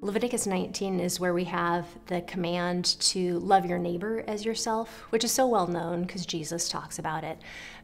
Leviticus 19 is where we have the command to love your neighbor as yourself, which is so well known because Jesus talks about it.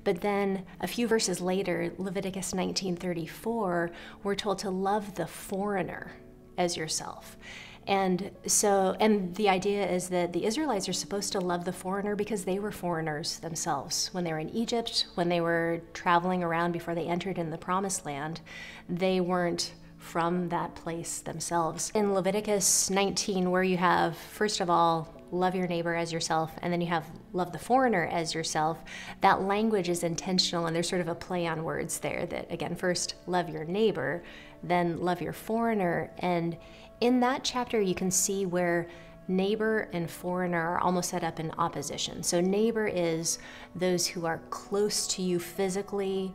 But then a few verses later, Leviticus 19:34, we're told to love the foreigner as yourself. And the idea is that the Israelites are supposed to love the foreigner because they were foreigners themselves. When they were in Egypt, when they were traveling around before they entered in the Promised Land, they weren't from that place themselves. In Leviticus 19, where you have, first of all, love your neighbor as yourself, and then you have love the foreigner as yourself, that language is intentional, and there's sort of a play on words there that, again, first love your neighbor, then love your foreigner. And in that chapter, you can see where neighbor and foreigner are almost set up in opposition. So neighbor is those who are close to you physically,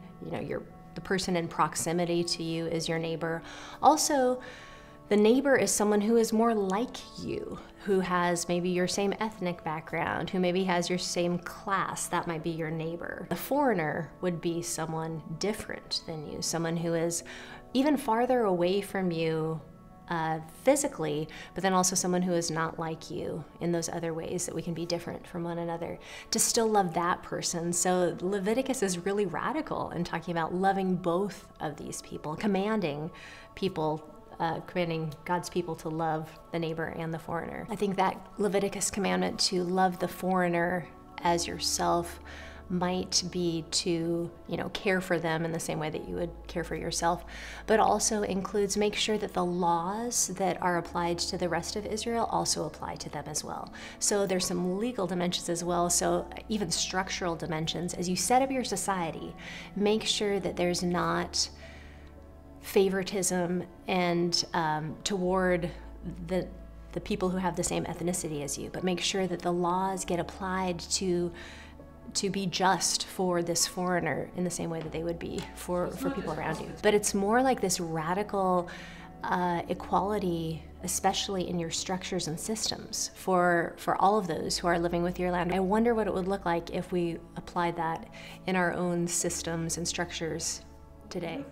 the person in proximity to you is your neighbor. Also, the neighbor is someone who is more like you, who has maybe your same ethnic background, who maybe has your same class. That might be your neighbor. The foreigner would be someone different than you, someone who is even farther away from you physically, but then also someone who is not like you in those other ways that we can be different from one another, to still love that person. So Leviticus is really radical in talking about loving both of these people, commanding God's people to love the neighbor and the foreigner. I think that Leviticus commandment to love the foreigner as yourself might be to, care for them in the same way that you would care for yourself, but also includes make sure that the laws that are applied to the rest of Israel also apply to them as well. So there's some legal dimensions as well, so even structural dimensions. As you set up your society, make sure that there's not favoritism and toward the people who have the same ethnicity as you, but make sure that the laws get applied to be just for this foreigner in the same way that they would be for people around you. But it's more like this radical equality, especially in your structures and systems for all of those who are living with your land. I wonder what it would look like if we applied that in our own systems and structures today.